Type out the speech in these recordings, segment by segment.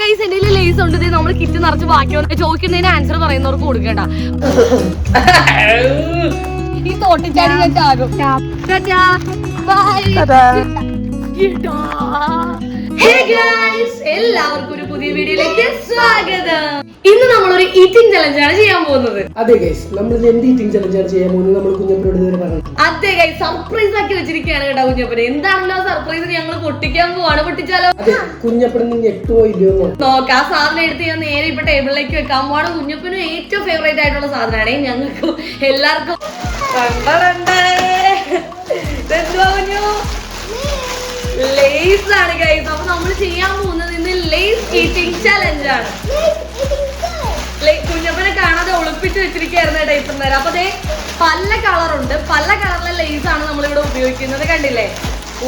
Guys എന്റെ lace ഉണ്ട്, നമ്മൾ കിറ്റ് നിറച്ച് ബാക്കി ചോദിക്കുന്നതിന് ആൻസർ പറയുന്നവർക്ക് കൊടുക്കണ്ട. ഈ തോട്ടിച്ചാടി ഞാൻ ചാകും. എല്ലാവർക്കും ഒരു പുതിയ വീഡിയോയിലേക്ക് സ്വാഗതം. ഇന്ന് നമ്മളൊരു ഈറ്റിംഗ് ചലഞ്ച് ആണ് ചെയ്യാൻ പോകുന്നത്. അതെ ഗൈസ്, നമ്മൾ എന്ത് ഈറ്റിംഗ് ചലഞ്ച് ആണ് ചെയ്യാൻ പോകുന്നത് നമ്മൾ കുഞ്ഞപ്പനോട് ഇതുവരെ പറഞ്ഞു. അതെ ഗൈസ്, സർപ്രൈസ് ആക്കി വെച്ചിരിക്കുകയാണ് കേട്ടോ കുഞ്ഞപ്പന്. എന്താണല്ലോ സർപ്രൈസ്, ഞങ്ങൾ പൊട്ടിക്കാൻ പോവാണ്. പൊട്ടിച്ചാലോ? കുഞ്ഞപ്പന് ഞെട്ടുവോ ഇല്ലയോ നോക്കാം. ആ സാധനം എടുത്ത് ഞാൻ നേരെ ഇപ്പൊ ടേബിളിലേക്ക് വെക്കാൻ പോവാണ്. കുഞ്ഞപ്പനും ഏറ്റവും ഫേവറേറ്റ് ആയിട്ടുള്ള സാധനമാണ്. ഞങ്ങൾക്കും എല്ലാവർക്കും ലേസ് ആണ് ഗൈസ്. അപ്പൊ നമ്മൾ ചെയ്യാൻ പോകുന്നത് ഇന്ന് ലേസ് ഈറ്റിംഗ് ചലഞ്ച് ആണ്. കുഞ്ഞപ്പനെ കാണാതെ ഒളിപ്പിച്ച് വെച്ചിരിക്കുകയായിരുന്നു കേട്ടോ ഇപ്പം നേരം. അപ്പൊ അതേ പല കളറുണ്ട്, പല കളറിലെ ലേസ് ആണ് നമ്മളിവിടെ ഉപയോഗിക്കുന്നത്. കണ്ടില്ലേ,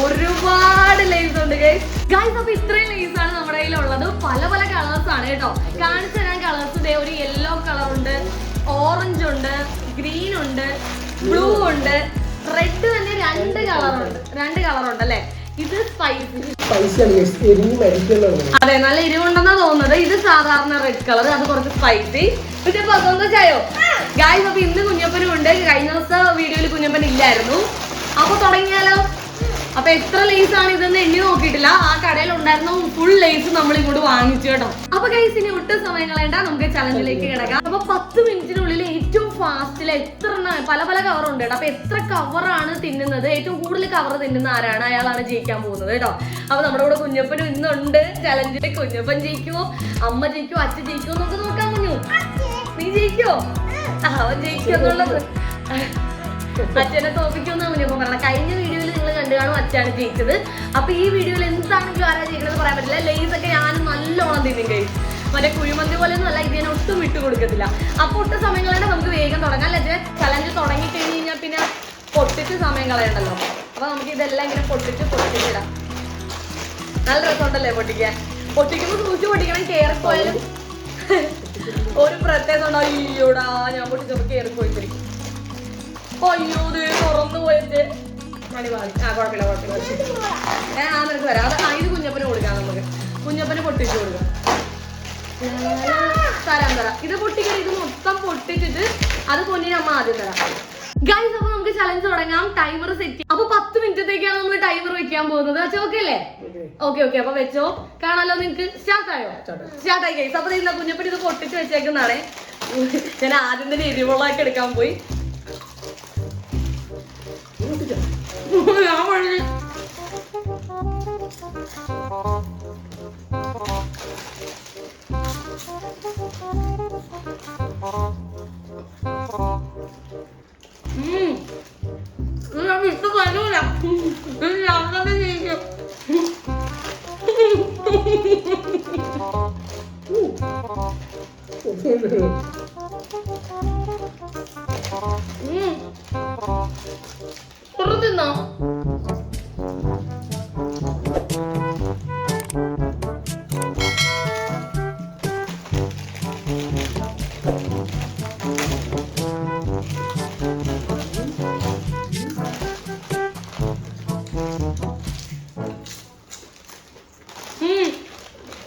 ഒരുപാട് ലേസ് ഉണ്ട് ഗൈസ്. അപ്പൊ ഇത്രയും ലേസ് ആണ് നമ്മുടെ കയ്യിലുള്ളത്. പല പല കളേഴ്സ് ആണ് കേട്ടോ. കാണിച്ചു തരാൻ കളേഴ്സ് ഇതേ ഒരു യെല്ലോ കളർ ഉണ്ട്, ഓറഞ്ച് ഉണ്ട്, ഗ്രീൻ ഉണ്ട്, ബ്ലൂ ഉണ്ട്, റെഡ് തന്നെ രണ്ട് കളറുണ്ട് അല്ലേ. ഇത് അതെ, നല്ല എരിവുണ്ടെന്നാ തോന്നുന്നത്. ഇത് സാധാരണ റെഡ് കളർ, അത് കുറച്ച് സ്പൈസി. പിന്നെ ചായോ ഗായ്സ്. അപ്പൊ ഇന്ന് കുഞ്ഞപ്പനും ഉണ്ട്. കഴിഞ്ഞ ദിവസം വീഡിയോയിൽ കുഞ്ഞപ്പൻ ഇല്ലായിരുന്നു. അപ്പൊ തുടങ്ങിയാലോ? അപ്പൊ എത്ര ലേസ് ആണ് ഇതെന്ന് എണ്ണി നോക്കിയിട്ടില്ല. ആ കടയിൽ ഉണ്ടായിരുന്ന ഫുൾ ലേസ് നമ്മൾ ഇങ്ങോട്ട് വാങ്ങിച്ചു കേട്ടോ. അപ്പൊ ഗൈസ്, ഇനി ഒട്ടും സമയം കളയണ്ട, നമുക്ക് ചലഞ്ചിലേക്ക് കിടക്കാം. അപ്പൊ 10 മിനിറ്റിനുള്ളിൽ ഏറ്റവും ഫാസ്റ്റിൽ എത്ര പല പല കവർ ഉണ്ട് കേട്ടോ. അപ്പൊ എത്ര കവറാണ് തിന്നുന്നത്, ഏറ്റവും കൂടുതൽ കവർ തിന്നുന്ന ആരാണ്, അയാളാണ് ജയിക്കാൻ പോകുന്നത് കേട്ടോ. അപ്പൊ നമ്മുടെ കൂടെ കുഞ്ഞപ്പനും ഇന്നുണ്ട് ചലഞ്ചില്. കുഞ്ഞപ്പൻ ജയിക്കുമോ, അമ്മ ജയിക്കുമോ, അച്ഛൻ ജയിക്കുമോ നമുക്ക് നോക്കാൻ. കുഞ്ഞു, നീ ജയിക്കോ? അവൻ ജയിക്കും എന്നുള്ളത് അച്ഛനെ തോപ്പിക്കുമെന്നാ കുഞ്ഞപ്പൻ പറഞ്ഞത്. കഴിഞ്ഞ വീഡിയോയിൽ നിങ്ങൾ കണ്ടു കാണും, അച്ഛനാണ് ജയിച്ചത്. അപ്പൊ ഈ വീഡിയോയിൽ എന്താണെങ്കിലും ആരാ ജയിക്കണമെന്ന് പറയാൻ പറ്റില്ല. ലേസ് ഒക്കെ ഞാൻ നല്ലോണം തിന്നും കഴിയും. മറ്റേ കുഴിമന്തി പോലെ ഒന്നും അല്ല, ഇത് ഞാൻ ഒട്ടും വിട്ടു കൊടുക്കത്തില്ല. അപ്പൊ ഒട്ടും സമയം കളയണ്ട, നമുക്ക് വേഗം തുടങ്ങാം. അല്ലേ, ചലഞ്ച് തുടങ്ങി കഴിഞ്ഞ് കഴിഞ്ഞാൽ പിന്നെ പൊട്ടിച്ച് സമയം കളയണ്ടല്ലോ. അപ്പൊ നമുക്ക് ഇതെല്ലാം ഇങ്ങനെ പൊട്ടിച്ചിടാം. നല്ല രസമുണ്ടല്ലേ പൊട്ടിക്കാൻ. പൊട്ടിക്കുമ്പോൾ സൂക്ഷിച്ച് പൊട്ടിക്കണം, കേറിപ്പോയാലും ഒരു പ്രത്യേകത ഉണ്ടോ. അയ്യോടാ, ഞാൻ പൊട്ടിച്ചപ്പോ കേറിപ്പോയിട്ടിരിക്കും. അയ്യോ, തുറന്നു പോയിട്ട് മണി വാങ്ങി. കുഴപ്പമില്ല. നിനക്ക് വരാം. ഇത് കുഞ്ഞപ്പന് കൊടുക്കാം. നമുക്ക് കുഞ്ഞപ്പന് പൊട്ടിച്ചു കൊടുക്കാം. തരാം. ഇത് പൊട്ടിക്കണം. ഇത് മൊത്തം പൊട്ടിച്ചിട്ട് അത് പൊന്നിന് അമ്മ ആദ്യം തരാം ഗൈസ്. അപ്പൊ നമുക്ക് ചലഞ്ച് തുടങ്ങാം. Timer set. അപ്പൊ 10 മിനിറ്റത്തേക്കാണ് നമ്മൾ ടൈമർ വെക്കാൻ പോകുന്നത്. ഓക്കെ അല്ലേ? ഓക്കെ. അപ്പൊ വെച്ചോ. കാണാലോ നിങ്ങക്ക്. സ്റ്റാർട്ടായി ഗൈസ്. അപ്പൊ ഇന്ന കുഞ്ഞപ്പൻ ഇത് പൊട്ടിച്ച് വെച്ചേക്കുന്നതാണ്. ഞാൻ ആദ്യം തന്നെ എരിവുള്ളാക്കി എടുക്കാൻ പോയി. വിട്ടു തരൂല. ഞാൻ തന്നെ ജയിക്കും. തിന്നോ?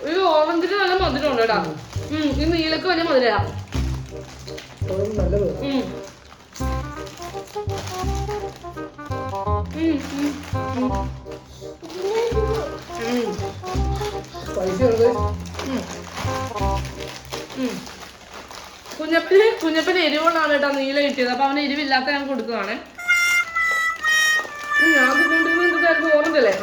ഈ ഓറഞ്ചിന് നല്ല മധുരം ഉണ്ട് കേട്ടോ. ഈ നീലക്ക് വലിയ മധുര. കുഞ്ഞപ്പന് എരിവുള്ളതാണ് കേട്ടോ നീല കിട്ടിയത്. അപ്പൊ അവന് എരിവില്ലാത്ത ഞാൻ കൊടുക്കുവാണ്. ഞാൻ കൊണ്ടുവരുന്നത് ഓറഞ്ച് അല്ലേ?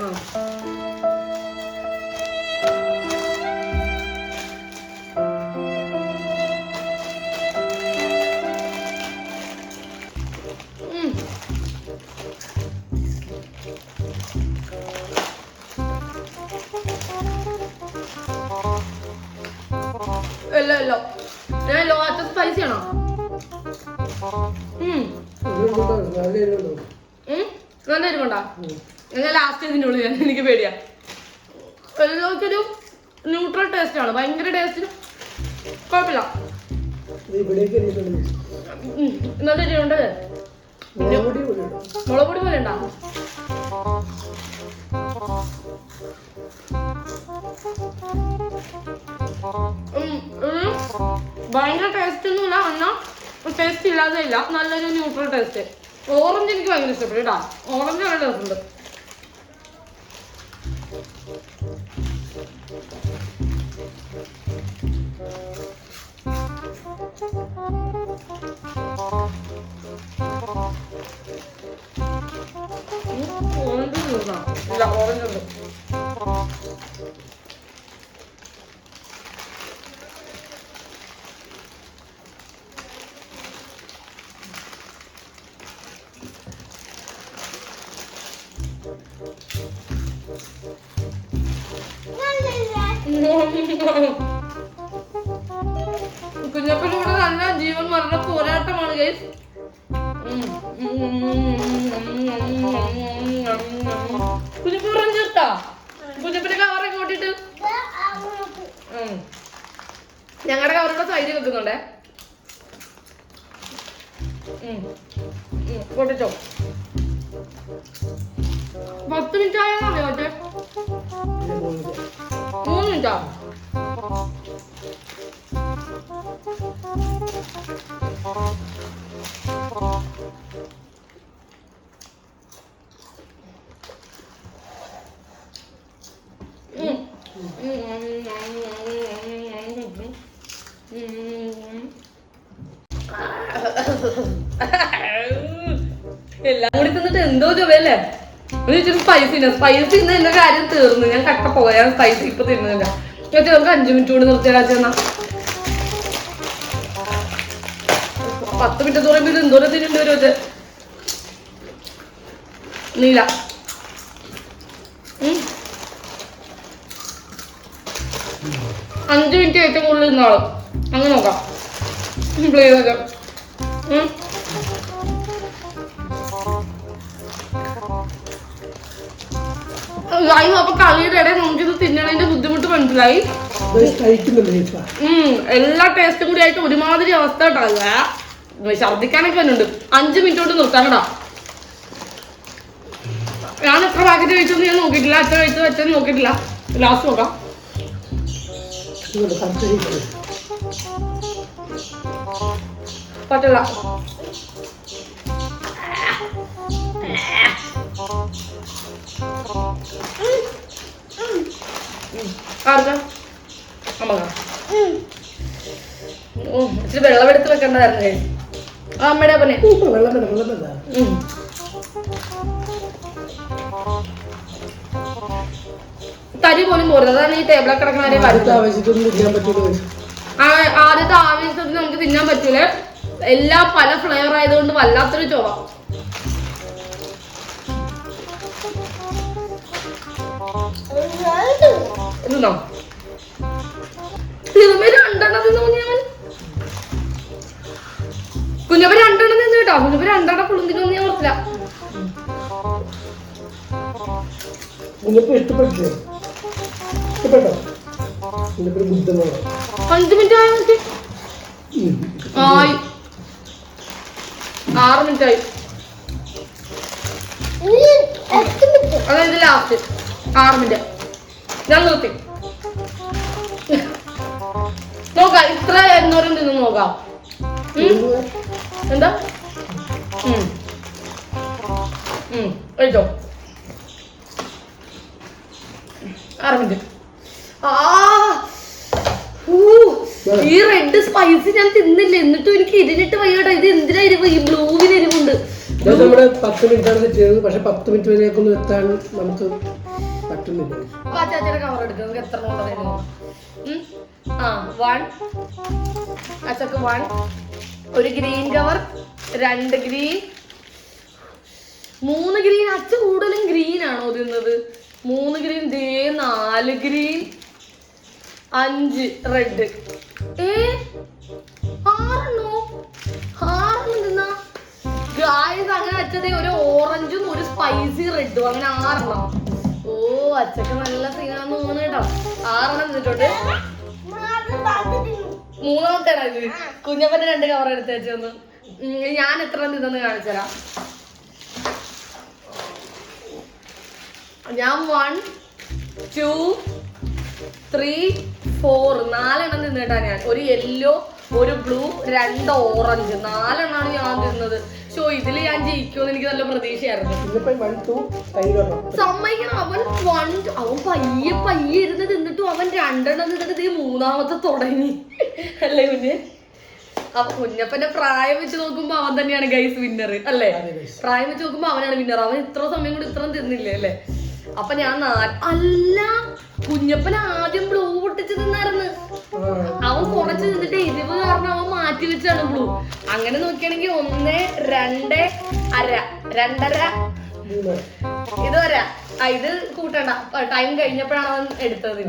സ്പൈസി ആണോ? നല്ല എരിവുണ്ടോ? ഞാൻ ലാസ്റ്റ് ഇതിൻ്റെ ഉള്ളിൽ എനിക്ക് പേടിയാ. ഒരു ന്യൂട്രൽ ടേസ്റ്റ് ആണ്, ഭയങ്കര ടേസ്റ്റിന് കുഴപ്പമില്ല. നല്ല എരിവുണ്ട്. മുളക് പൊടി പോലെ ഉണ്ടോ? ഭയങ്കര ടേസ്റ്റ് ഒന്നുമില്ല, എന്നാൽ ടേസ്റ്റ് ഇല്ലാതെ ഇല്ല, നല്ലൊരു ന്യൂട്രൽ ടേസ്റ്റ്. ഓറഞ്ച് എനിക്ക് ഭയങ്കര ഇഷ്ടപ്പെട്ടു കേട്ടോ, ഓറഞ്ച് നല്ല ടേസ്റ്റ് ഉണ്ട്. ഓറഞ്ച് തീർന്നോ? ഇല്ല, ഓറഞ്ച് ഉണ്ട്. കുഞ്ഞപ്പനോട് നല്ല ജീവൻ മരണ പോരാട്ടമാണ് ഗൈസ്. കുഞ്ഞപ്പൻ ഓറഞ്ച് ഇഷ്ടാ? കുഞ്ഞപ്പന്റെ കവറൊക്കെ ഓട്ടിട്ട് ഞങ്ങളുടെ കവറുടെ സൈഡിൽ വെക്കുന്നുണ്ടേ. പൊട്ടിച്ചോ. 10 മിനിറ്റ് ആയാലേ മറ്റേ 3 മിനിറ്റാ. എല്ലാം കൂടി തിന്നിട്ട് എന്തോ ചൊവ്വല്ലേ. ഇച്ചിരി സ്പൈസി ഇന്ന് എന്റെ കാര്യം തീർന്നു. ഞാൻ കട്ട പോയാൽ സ്പൈസി ഇപ്പൊ തിന്നുന്നില്ല. ചേച്ചി നമുക്ക് 5 മിനിറ്റ് കൊണ്ട് നിർത്തിയാ ചേന്നാ. 10 മിനിറ്റ് പറയുമ്പോ ഇത് എന്തോരം തിന്നിട്ട് വരും വെച്ച് നീല. 5 മിനിറ്റ് ഏറ്റവും കൂടുതൽ ഇന്നാളും അങ്ങനെ നോക്കാം. പ്ലീസ് അപ്പൊ കളിയുടെ ഇടയിൽ നമുക്കിത് തിന്നണതിന്റെ ബുദ്ധിമുട്ട് മനസ്സിലായി. എല്ലാ ടേസ്റ്റും കൂടി ആയിട്ട് ഒരുമാതിരി അവസ്ഥ ഉണ്ടാകുക. ഛർദിക്കാനൊക്കെ വരുന്നുണ്ട്. 5 മിനിറ്റ് കൊണ്ട് നിർത്താനടാ. ഞാൻ എത്ര പാക്കറ്റ് കഴിച്ചൊന്നും ഞാൻ നോക്കിയിട്ടില്ല. അച്ഛൻ കഴിച്ചത് അച്ഛൻ നോക്കിയിട്ടില്ല. ലാസ്റ്റ് നോക്കാം. പറ്റില്ല. ഇച്ചിരി വെള്ളമെടുത്ത് വെക്കേണ്ടതായിരുന്നു. അമ്മയുടെ അപ്പനെ തരി പോലും പോരുന്നത്. അതാണ് ഈ ടേബിളൊക്കെ കിടക്കുന്നവരെ ആദ്യത്തെ ആവശ്യത്തിന് നമുക്ക് തിന്നാൻ പറ്റൂല. എല്ലാം പല ഫ്ലേവർ ആയതുകൊണ്ട് വല്ലാത്തൊരു ചൊവ. തിന്നോ? രണ്ടെണ്ണം തിന്നു കുഞ്ഞപ്പൻ 2 എണ്ണം തിന്നു കേട്ടോ. കുഞ്ഞപ്പൻ 2 എണ്ണം ഫുള്ളും തിന്നു ഞാൻ ഓർത്തില്ല. ഇഷ്ടപ്പെട്ടോ? 5 മിനിറ്റ് ആയി. 6 മിനിറ്റ് ആയി. അതായത് ലാസ്റ്റ് 6 മിനിറ്റ് ഞാൻ നിർത്തി. നോക്കാം ഇത്ര എന്നോരം തിന്നു നോക്കാം. എന്താ കഴിച്ചോ? 6 മിനിറ്റ്. ഈ റെഡ് സ്പൈസി ഞാൻ തിന്നില്ല. എന്നിട്ടും എനിക്ക് ഇരുന്നിട്ട് വയ്യട്ടോ. ഇത് എന്തിനാ എരിവ്? ഈ ബ്ലൂവിന് എരിവുണ്ട്. നമ്മള് 10 മിനിറ്റാണ് ചെയ്തത്. പക്ഷെ 10 മിനിറ്റ് വരെയൊന്നും എത്താൻ നമുക്ക് പറ്റുന്നില്ല. ചാച്ചയുടെ കവർ എടുക്കുക. നമുക്ക് എത്ര കൊണ്ടുവരുന്നു? 1 അച്ചക്ക് 1 ഒരു ഗ്രീൻ കവർ, 2 ഗ്രീൻ, 3 ഗ്രീൻ. അച്ഛ കൂടുതലും ഗ്രീൻ ആണോ തിന്നത്? 3 ഗ്രീൻ, 4 ഗ്രീൻ, 5 റെഡ്. 6 തിന്നാ ഗായ്സ്. അങ്ങനെ അച്ഛനെ ഒരു ഓറഞ്ചും ഒരു സ്പൈസി റെഡും അങ്ങനെ 6 ഓ അച്ഛക്ക് നല്ല സീനാന്ന് തോന്നുന്നു കേട്ടോ. 6 തിന്നിട്ടുണ്ട്. 3ാമത്തെ കുഞ്ഞപ്പന്റെ 2 കവർ എടുത്ത് വെച്ചൊന്ന്. ഞാൻ എത്ര തിന്നെന്ന് കാണിച്ചു തരാം. ഞാൻ 1 2 3 4 തിന്നിട്ടാ ഞാൻ. ഒരു യെല്ലോ, ഒരു ബ്ലൂ, 2 ഓറഞ്ച്, 4 ഞാൻ തിന്നത്. ഷോ ഇതില് ഞാൻ ജയിക്കുമെന്ന് എനിക്ക് നല്ല പ്രതീക്ഷയായിരുന്നു. സമ്മതിക്കണം, അവൻ പയ്യെ ഇരുന്ന് തിന്നിട്ടും അവൻ 2 തിന്നിട്ട് ഇത് 3ാമത്തെ തുടങ്ങി അല്ലേ കുഞ്ഞ്? അപ്പൊ കുഞ്ഞപ്പന്റെ പ്രായം വെച്ച് നോക്കുമ്പോ അവൻ തന്നെയാണ് ഗൈസ് വിന്നർ അല്ലേ? പ്രായം വെച്ച് നോക്കുമ്പോ അവനാണ് വിന്നർ. അവൻ ഇത്ര സമയം കൊണ്ട് ഇത്രയും തിന്നില്ലേ അല്ലേ? അപ്പൊ ഞാൻ അല്ല, കുഞ്ഞപ്പൻ ആദ്യം ബ്ലൂ പൊട്ടിച്ച് തിന്നായിരുന്നു. അവൻ കുറച്ച് തിന്നിട്ട് എരിവ് കാരണം അവൻ മാറ്റി വെച്ചാണ് ബ്ലൂ. അങ്ങനെ നോക്കിയാണെങ്കിൽ 1, 2, അര 2.5 ഇത് വരാ. ഇത് കൂട്ടണ്ട, ടൈം കഴിഞ്ഞപ്പോഴാണ് അവൻ എടുത്തത്.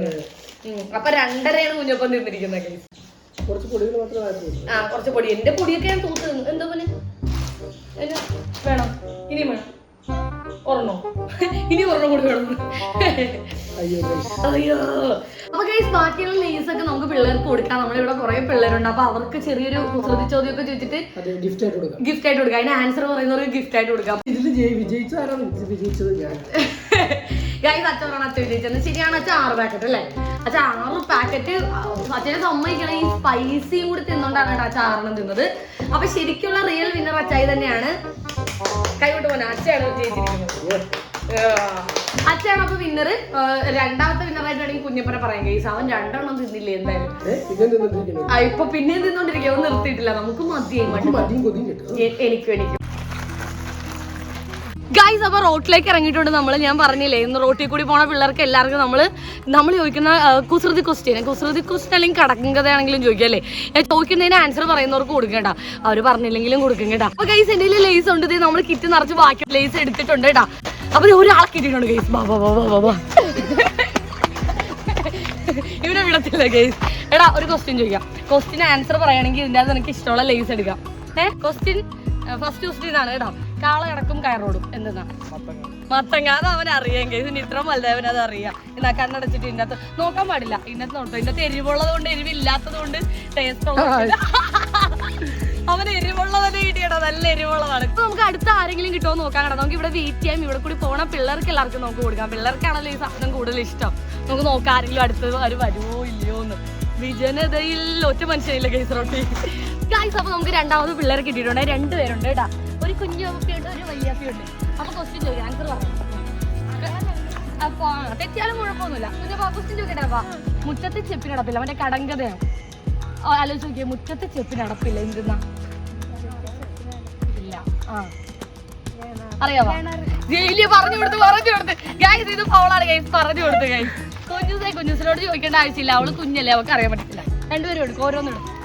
അപ്പൊ 2.5 കുഞ്ഞപ്പൻ തിന്നിരിക്കുന്നത് ഗൈസ്. കുറച്ച് പൊടി. എന്റെ പൊടിയൊക്കെ ഞാൻ തൂത്ത് തിന്നു. എന്താ പോലെ വേണം? ഇനി വേണം ഒരെണ്ണോ? ഇനി ഒരെണ്ണം കൂടി വേണം. അയ്യോ. അപ്പൊ ഗൈസ് ബാക്കിയുള്ള ലേസ് ഒക്കെ നമുക്ക് പിള്ളേർക്ക് കൊടുക്കാം. നമ്മളിവിടെ കുറെ പിള്ളേരുണ്ട്. അപ്പൊ അവർക്ക് ചെറിയൊരു കുസൃതി ചോദ്യമൊക്കെ ചോദിച്ചിട്ട് ഗിഫ്റ്റ് ആയിട്ട് കൊടുക്കാം. അതിന് ആൻസർ പറയുന്നവർക്ക് ഗിഫ്റ്റ് ആയിട്ട് കൊടുക്കാം. ഗൈസ് അച്ഛനാണ് അച്ഛൻ വിജയിച്ചത്. ശരിയാണ് അച്ഛൻ 6 പാക്കറ്റ് അല്ലേ? അച്ഛൻ 6 പാക്കറ്റ് അച്ഛനെ സമ്മതിക്കണം. ഈ സ്പൈസിയും കൂടി തിന്നോണ്ടാണ് കേട്ടോ അച്ഛൻ 6 തിന്നത്. അപ്പൊ ശരിക്കുള്ള റിയൽ വിന്നർ അച്ചായി തന്നെയാണ്. കൈവിട്ട് പോന അച്ഛയാണ് ജയിച്ചിരിക്കുന്നത്. അച്ഛനാണ് അപ്പൊ വിന്നർ. 2ാമത്തെ വിന്നറായിട്ട് വേണമെങ്കിൽ കുഞ്ഞപ്പനെ പറയാം ഗൈസ്. അവൻ 2 തിന്നില്ലേ എന്തായാലും. ഇപ്പൊ പിന്നെയും തിന്നോണ്ടിരിക്കുക. അവൻ നിർത്തിയിട്ടില്ല. നമുക്ക് മതിയായി. എനിക്കും ഗൈസ്. അപ്പൊ റോട്ടിലേക്ക് ഇറങ്ങിയിട്ടുണ്ട് നമ്മൾ. ഞാൻ പറഞ്ഞില്ലേ ഇന്ന് റോട്ടിൽ കൂടി പോണ പിള്ളേർക്ക് എല്ലാവർക്കും നമ്മൾ ചോദിക്കുന്ന കുസൃതി ക്വസ്റ്റ്യൻ അല്ലെങ്കിൽ കടക്കും കഥയാണെങ്കിലും ചോദിക്കാം അല്ലേ? ചോദിക്കുന്നതിന് ആൻസർ പറയുന്നവർക്ക് കൊടുക്കണ്ട, അവർ പറഞ്ഞില്ലെങ്കിലും കൊടുക്കും കേട്ടാ. അപ്പൊ ഗൈസ് എന്റെ ലേസ് ഉണ്ട്. നമ്മൾ കിറ്റ് നിറച്ച് ബാക്കി ലേസ് എടുത്തിട്ടുണ്ട് കേട്ടാ. അപ്പൊ ഒരാളെ കിട്ടിയിട്ടുണ്ട് ഗൈസ്. ഇവിടെ വിടത്തില്ല ഗൈസ്. എടാ ഒരു ക്വസ്റ്റ്യൻ ചോദിക്കാം. ക്വസ്റ്റ്യൻ ആൻസർ പറയുകയാണെങ്കിൽ ഇതിന്റെ അത് എനിക്ക് ഇഷ്ടമുള്ള ലേസ് എടുക്കാം. ക്വസ്റ്റ്യൻ ഫസ്റ്റ് ക്വസ്റ്റ്യൻ ആണ് കേട്ടോ. കാള കിടക്കും കയറോടും എന്തെന്നാ? മത്തങ്ങ. അത് അവനറിയാം ഗൈസ്. ഇത്ര വലുതായവൻ അത് അറിയാം. എന്നാ കണ്ണടച്ചിട്ട് ഇതിനകത്ത് നോക്കാൻ പാടില്ല. ഇതിനകത്ത് നോട്ടോ. ഇതിനകത്ത് എരിവുള്ളത് കൊണ്ട്, എരിവില്ലാത്തത് കൊണ്ട് ടേസ്റ്റ് ഉള്ളത്. അവൻ എരിവുള്ളതന്നെ കിട്ടിയടാ. നല്ല എരിവുള്ളതാണ്. ഇപ്പൊ നമുക്ക് അടുത്ത ആരെങ്കിലും കിട്ടുമോ നോക്കാൻ കേട്ടോ. നമുക്ക് ഇവിടെ വെയിറ്റ് ചെയ്യാം. ഇവിടെ കൂടി പോകണം. പിള്ളേർക്ക് എല്ലാവർക്കും നമുക്ക് കൊടുക്കാം. പിള്ളേർക്കാണല്ലോ ഈ സാധനം കൂടുതൽ ഇഷ്ടം. നമുക്ക് നോക്കാം ആരെങ്കിലും അടുത്ത് അവർ വരുമോ ഇല്ലയോ എന്ന്. വിജനതയിൽ ഒറ്റ മനുഷ്യനില്ല ഗൈസ് റോട്ടി. ഗൈസ് അപ്പൊ നമുക്ക് 2ാമത് പിള്ളേരെ കിട്ടിയിട്ടുണ്ട്. 2 പേരുണ്ട് കേട്ടാ. ഒരു കുഞ്ഞപ്പിയുണ്ട്, ഒരു വയ്യാപ്പിയുണ്ട്. അപ്പൊ ക്വസ്റ്റ്യൻ ചോദിക്കാം. ആൻസർ പറഞ്ഞു. അപ്പൊ തെറ്റിയാലും കുഴപ്പമൊന്നുമില്ല. ക്വസ്റ്റ്യൻ ചോദിക്കട്ടെ. മുറ്റത്ത് ചെപ്പിനടപ്പില്ല. മറ്റേ കടങ്കഥയാണ്. ആലോചിച്ച് നോക്കിയേ. മുറ്റത്ത് ചെപ്പിനടപ്പില്ല എന്തെന്നാ? ഇല്ല. അറിയാവാ? ജയിലിയ പറഞ്ഞു കൊടുത്ത് ഗൈസ്. ഇത് ഫൗളാണ് ഗൈസ്. പറഞ്ഞു കൊടുത്ത് ഗൈസ്. കുഞ്ഞുസിനോട് ചോദിക്കേണ്ട ആവശ്യമില്ല. അവള് കുഞ്ഞല്ലേ, അവൾക്ക് അറിയാൻ പറ്റില്ല. 2 പേരും എടുക്കും. ഓരോന്നും എടുക്കും.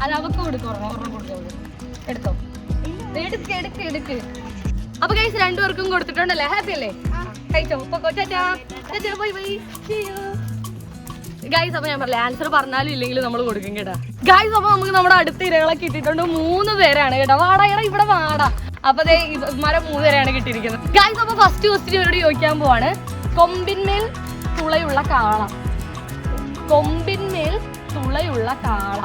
അത് അവക്ക് കൊടുക്കും. ഒരെണ്ണം കൊടുക്കും. എടുത്തോ. എടുക്ക്. അപ്പൊ ഗൈസ് 2 പേർക്കും കൊടുത്തിട്ടുണ്ടല്ലേ? ഹാപ്പി അല്ലേ? കഴിച്ചോ. ഗൈസ് അപ്പൊ ഞാൻ പറഞ്ഞില്ലേ ആൻസർ പറഞ്ഞാലും ഇല്ലെങ്കിലും നമ്മൾ കൊടുക്കും കേട്ടാ. ഗൈസ് അപ്പൊ നമുക്ക് നമ്മുടെ അടുത്ത ഇരകളെ കിട്ടിയിട്ടുണ്ട്. 3 പേരാണ് കേട്ടോ. വാടാ ഇവിടെ വാടാ. അപ്പൊ ഇവന്മാരെ 3 പേരെയാണ് കിട്ടിയിരിക്കുന്നത്. ഗൈസ് അപ്പൊ ഫസ്റ്റ് ക്വസ്റ്റ്യൻ ഇവരോട് ചോദിക്കാൻ പോവാണ്. കൊമ്പിന്മേൽ തുളയുള്ള കാള. കൊമ്പിന്മേൽ തുളയുള്ള കാള.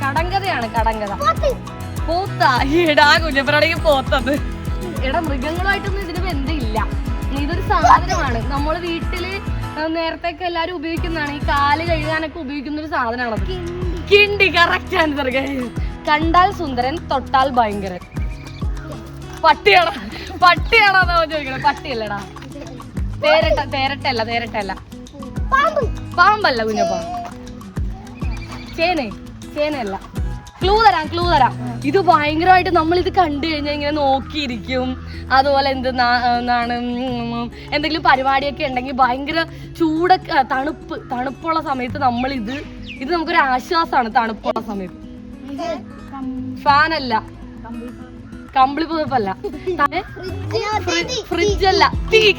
കടങ്കഥയാണ്. കടങ്കഥ. പോത്താ. എടാ കുഞ്ഞപ്പനാണെങ്കിൽ പോത്തത്. എടാ മൃഗങ്ങളുമായിട്ടൊന്നും ഇതിന് ബന്ധമില്ല. ഇതൊരു സാധനമാണ്. നമ്മള് വീട്ടില് നേരത്തെയൊക്കെ എല്ലാരും ഉപയോഗിക്കുന്നതാണ്. ഈ കാല് കഴുകാനൊക്കെ ഉപയോഗിക്കുന്ന ഒരു സാധനമാണത്. കിണ്ടി. Correct answer. കണ്ടാൽ സുന്ദരൻ, തൊട്ടാൽ ഭയങ്കരൻ. പട്ടിയാണോ ചോദിക്കണം? പട്ടിയല്ലടാ. തേരട്ടല്ല. പാമ്പല്ല കുഞ്ഞപ്പ. ചേനയല്ല. ക്ലൂ തരാം. ഇത് ഭയങ്കരമായിട്ട് നമ്മൾ ഇത് കണ്ടു കഴിഞ്ഞാൽ ഇങ്ങനെ നോക്കിയിരിക്കും. അതുപോലെ എന്താണ് എന്തെങ്കിലും പരിപാടിയൊക്കെ ഉണ്ടെങ്കിൽ ഭയങ്കര ചൂടൊക്കെ തണുപ്പുള്ള സമയത്ത് നമ്മൾ ഇത് നമുക്കൊരു ആശ്വാസമാണ്. തണുപ്പുള്ള സമയത്ത് ഫാനല്ല, കമ്പിളി പുതപ്പല്ല, ഫ്രിഡ്ജല്ല.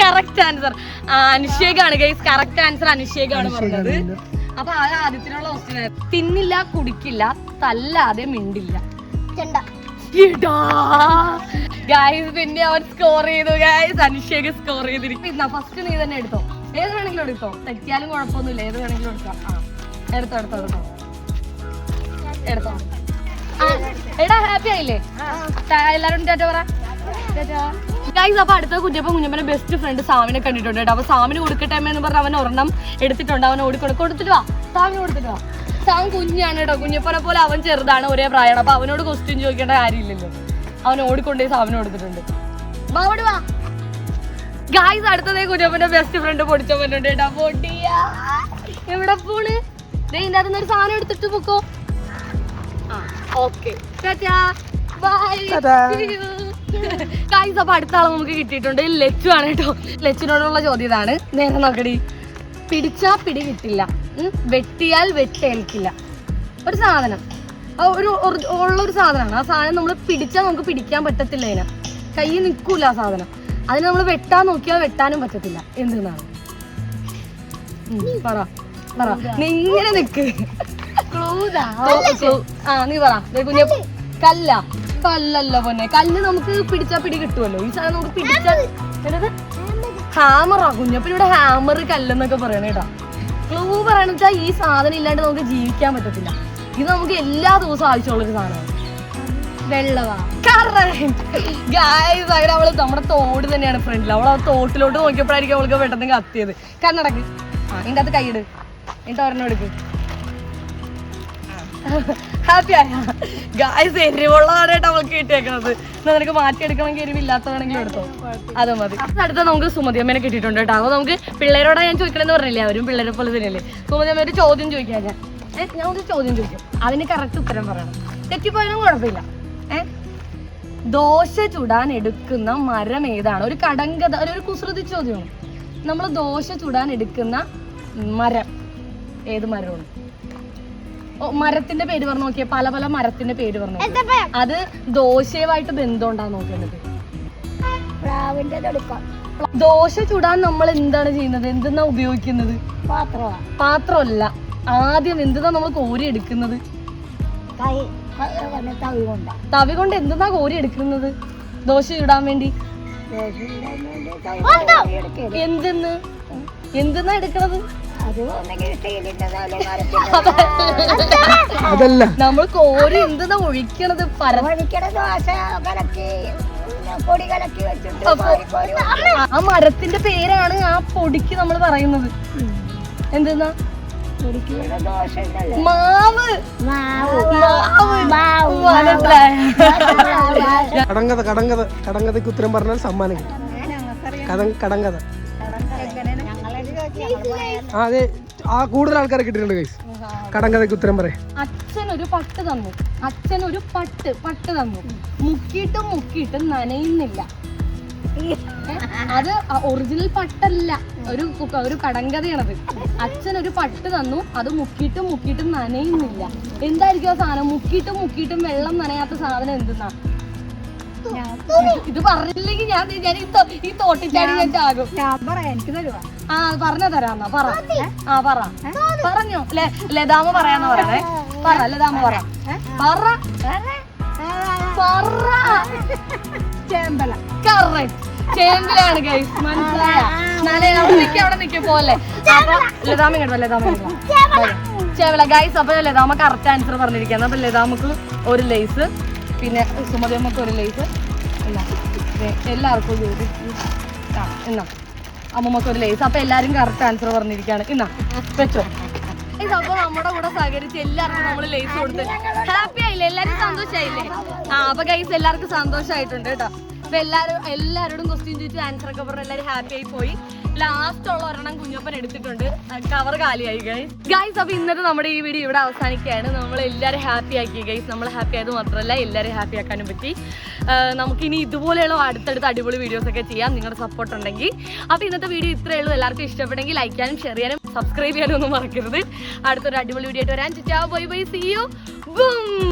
കറക്റ്റ് ആൻസർ അനുഷേകാണ് ഗൈസ്. കറക്റ്റ് ആൻസർ അനുഷേകാണ് പറഞ്ഞത്. അപ്പൊ ആദ്യത്തിനുള്ള ക്വസ്റ്റ്യൻ. തിന്നില്ല, കുടിക്കില്ല, തല്ലാതെ മിണ്ടില്ല. ഗൈസ് പിന്നെ അവൻ സ്കോർ ചെയ്തു ഗൈസ്. അനുഷേക് സ്കോർ ചെയ്തിരിക്കും. ഫസ്റ്റ് നീ തന്നെ എടുത്തോ. ഏത് വേണമെങ്കിലും എടുത്തോ. തെറ്റിയാലും കുഴപ്പമൊന്നുമില്ല. ഏത് വേണമെങ്കിലും എടുക്കാം. എടുത്തോ. എടാ ഹാപ്പി ആയില്ലേ? എല്ലാരും ടാറ്റ പറ. ഗൈസ് അപ്പൊ അടുത്ത കുഞ്ഞപ്പനെ ബെസ്റ്റ് ഫ്രണ്ട് സാമിനെ കണ്ടിട്ടുണ്ട് കേട്ടോ. അപ്പൊ സാമിന് കൊടുക്കട്ടെ എന്ന് പറഞ്ഞ് അവൻ ഒരെണ്ണം എടുത്തിട്ടുണ്ട്. അവൻ കൊടുത്തിട്ട് വാ. സാവിന് കൊടുത്തിട്ടോ. സാവൻ കുഞ്ഞാണ് കേട്ടോ, കുഞ്ഞപ്പനെ പോലെ അവൻ ചെറുതാണ്, ഒരേ പ്രായമാണ്. അപ്പൊ അവനോട് ക്വസ്റ്റ്യൻ ചോദിക്കേണ്ട കാര്യമില്ലല്ലോ. അവൻ ഓടിക്കൊണ്ടേ സാവിന് കൊടുത്തിട്ടുണ്ട്. വാ ഗായ്സ്, അടുത്തതേ കുഞ്ഞപ്പന്റെ ബെസ്റ്റ് ഫ്രണ്ട് പൊടിച്ചവനുണ്ട് കേട്ടോ. പൊട്ടിയാ എവിടെ പോണ്? ഇതിന്റെ അകത്തുനിന്ന് ഒരു സാധനം എടുത്തിട്ട് പൊക്കോ. ഓക്കെ ഗായ്സ്, അപ്പൊ അടുത്ത ആളെ നമുക്ക് കിട്ടിയിട്ടുണ്ട്. ലച്ചു ആണ് കേട്ടോ. ലച്ചുനോടുള്ള ചോദ്യം ഇതാണ്. നേരെ നോക്കടി. പിടിച്ചാ പിടി കിട്ടില്ല, വെട്ടിയാൽ വെട്ടേൽക്കില്ല. ഒരു സാധനം, ഉള്ളൊരു സാധനമാണ്. ആ സാധനം നമ്മൾ പിടിച്ചാൽ നമുക്ക് പിടിക്കാൻ പറ്റത്തില്ല. അതിനെ കയ്യിൽ നിൽക്കൂല ആ സാധനം. അതിന് നമ്മൾ വെട്ടാൻ നോക്കിയാൽ വെട്ടാനും പറ്റത്തില്ല. എന്തെന്നാണ്? പറ പറ, നീ ഇങ്ങനെ നിക്ക്. നീ പറ. കുഞ്ഞ കല്ല. കല്ലല്ല പൊന്നെ, കല്ല് നമുക്ക് പിടിച്ചാ പിടി കിട്ടുമല്ലോ. ഈ സാധനം നമുക്ക് പിടിച്ചാൽ ഹാമറാ. കുഞ്ഞപ്പിലൂടെ ഹാമർ കല്ലെന്നൊക്കെ പറയണ കേട്ടോ. ക്ലൂ പറയണെന്ന് വെച്ചാൽ ഈ സാധനം ഇല്ലാണ്ട് നമുക്ക് ജീവിക്കാൻ പറ്റത്തില്ല. ഇത് നമുക്ക് എല്ലാ ദിവസവും ആവശ്യമുള്ളൊരു സാധനമാണ്. വെള്ളവാ. ഗായ്സ്, അങ്ങനെ അവള് നമ്മുടെ തോട് തന്നെയാണ് ഫ്രണ്ടിൽ. അവൾ ആ തോട്ടിലോട്ട് നോക്കിയപ്പോഴായിരിക്കും അവൾക്ക് പെട്ടെന്ന് കത്തിയത്. കണ്ണടക്ക്. ഇതിന്റെ അകത്ത് കൈയിട്, എന്നിട്ട് ഒരെണ്ണം എടുക്ക്. ഹാപ്പി ആയ ഗായ്സ്? എരിവുള്ളതാണ് കേട്ടോ അവൾക്ക് കിട്ടിയേക്കുന്നത്. നിനക്ക് മാറ്റിയെടുക്കണമെങ്കിൽ എരിവില്ലാത്തതാണെങ്കിലും എടുത്തോ, അത് മതി. അടുത്ത നമുക്ക് സുമതി അമ്മേനെ കിട്ടിയിട്ടുണ്ട് കേട്ടോ. അപ്പോൾ നമുക്ക് പിള്ളേരോടാ ഞാൻ ചോദിക്കണമെന്ന് പറഞ്ഞില്ലേ, അവരും പിള്ളേരെ പോലെ തന്നെയല്ലേ. സുമതി അമ്മ ഒരു ചോദ്യം ചോദിക്കാൻ ഞാൻ ഒരു ചോദ്യം ചോദിക്കും, അതിന് കറക്റ്റ് ഉത്തരം പറയണം. തെറ്റിപ്പോയാലും കുഴപ്പമില്ല. ദോശ ചുടാൻ എടുക്കുന്ന മരം ഏതാണ്? ഒരു കടങ്കഥ, ഒരു കുസൃതി ചോദ്യമാണ്. നമ്മൾ ദോശ ചുടാൻ എടുക്കുന്ന മരം ഏത് മരമാണ്? മരത്തിന്റെ പേര് പറഞ്ഞു നോക്കിയേ. പല പല മരത്തിന്റെ പേര് പറഞ്ഞു. അത് ദോശയുമായിട്ട് ബന്ധം ഉണ്ടാ നോക്കേണ്ടത്. ദോശ ചുടാൻ നമ്മൾ എന്താണ് ചെയ്യുന്നത്? എന്തെന്നാ ഉപയോഗിക്കുന്നത്? പാത്രമല്ല. ആദ്യം എന്തെന്നാ നമ്മൾ കോരി എടുക്കുന്നത്? തവി കൊണ്ട് എന്തെന്നാ കോരി എടുക്കുന്നത് ദോശ ചുടാൻ വേണ്ടി? എന്തെന്നാ എടുക്കണത്? അതല്ല, നമ്മൾ കോരി എന്തെന്നാ ഒഴിക്കണത്? ആ മരത്തിന്റെ പേരാണ് ആ പൊടിക്ക് നമ്മൾ പറയുന്നത്. എന്തെന്നാ? മാവ്. കടങ്കഥയ്ക്ക് ഉത്തരം പറഞ്ഞാൽ സമ്മാനം കിട്ടും. കടങ്കഥ. അതെ, ആ കൂടുതൽ ആൾക്കാരെ കിട്ടിയിട്ടുണ്ട് ഗൈസ്. കടങ്കഥയ്ക്ക് ഉത്തരം പറയാം. അച്ഛൻ ഒരു പട്ട് തന്നു. അച്ഛൻ ഒരു പട്ട് തന്നു. മുക്കിയിട്ടും നനയുന്നില്ല. അത് ഒറിജിനൽ പട്ടല്ല, ഒരു കടങ്കഥയാണത്. അച്ഛൻ ഒരു പട്ട് തന്നു, അത് മുക്കിയിട്ടും നനയുന്നില്ല. എന്തായിരിക്കും ആ സാധനം? മുക്കിയിട്ടും വെള്ളം നനയാത്ത സാധനം എന്തെന്നാ? ഇത് പറഞ്ഞില്ലെങ്കിൽ ഞാൻ ഈ തോട്ടിച്ചാടി ഞാൻ ചാകും. ആ പറഞ്ഞു തരാന്നാ. പറഞ്ഞോ. ലതാമ പറയാന്നാ പറയണേ. ലതാമ പറ. ചേമ്പലാണ് ഗൈസ്. മനസ്സിലായ? അവിടെ നിൽക്കുക പോലെ. അപ്പൊ ലതാമ ചേവല ഗൈസ്. അപ്പൊ ലതാമ കറക്റ്റ് ആൻസർ പറഞ്ഞിരിക്കുന്നത്. അപ്പൊ ലതാമക്ക് ഒരു ലേസ്, പിന്നെ സുമതി അമ്മക്ക് ഒരു ലേസ്, എല്ലാവർക്കും എന്നാ അമ്മമ്മക്ക് ഒരു ലേസ്. അപ്പൊ എല്ലാരും കറക്റ്റ് ആൻസർ പറഞ്ഞിരിക്കുകയാണ്. ഇന്നാ വെച്ചോ. അപ്പൊ നമ്മുടെ കൂടെ സഹകരിച്ച് എല്ലാവർക്കും നമ്മൾ ലേസ് കൊടുത്ത് ഹാപ്പി ആയില്ലേ? എല്ലാരും സന്തോഷമായില്ലേ? അപ്പൊ ഗൈസ് എല്ലാവർക്കും സന്തോഷമായിട്ടുണ്ട് കേട്ടോ. അപ്പൊ എല്ലാരോടും ക്വസ്റ്റ്യൻ ചോദിച്ചു, ആൻസർ ഒക്കെ പറഞ്ഞ് എല്ലാവരും ഹാപ്പി ആയി പോയി. ലാസ്റ്റ് ഉള്ള ഒരെണ്ണം കുഞ്ഞപ്പൻ എടുത്തിട്ടുണ്ട്. കവർ കാലിയായി ഗൈസ്. അപ്പൊ ഇന്നത്തെ നമ്മുടെ ഈ വീഡിയോ ഇവിടെ അവസാനിക്കുകയാണ്. നമ്മൾ എല്ലാവരും ഹാപ്പി ആക്കി ഗൈസ്. നമ്മൾ ഹാപ്പി ആയത് മാത്രമല്ല എല്ലാവരും ഹാപ്പി ആക്കാനും പറ്റി. നമുക്കിനി ഇതുപോലെയുള്ള അടുത്തടുത്ത് അടിപൊളി വീഡിയോസ് ഒക്കെ ചെയ്യാം, നിങ്ങളുടെ സപ്പോർട്ട് ഉണ്ടെങ്കിൽ. അപ്പൊ ഇന്നത്തെ വീഡിയോ ഇത്രയേ ഉള്ളൂ. എല്ലാവർക്കും ഇഷ്ടപ്പെട്ടെങ്കിൽ ലൈക്ക് ചെയ്യാനും ഷെയർ ചെയ്യാനും സബ്സ്ക്രൈബ് ചെയ്യാനും ഒന്നും മറക്കരുത്. അടുത്തൊരു അടിപൊളി വീഡിയോ ആയിട്ട് വരാൻ. Bye bye, see you. Boom.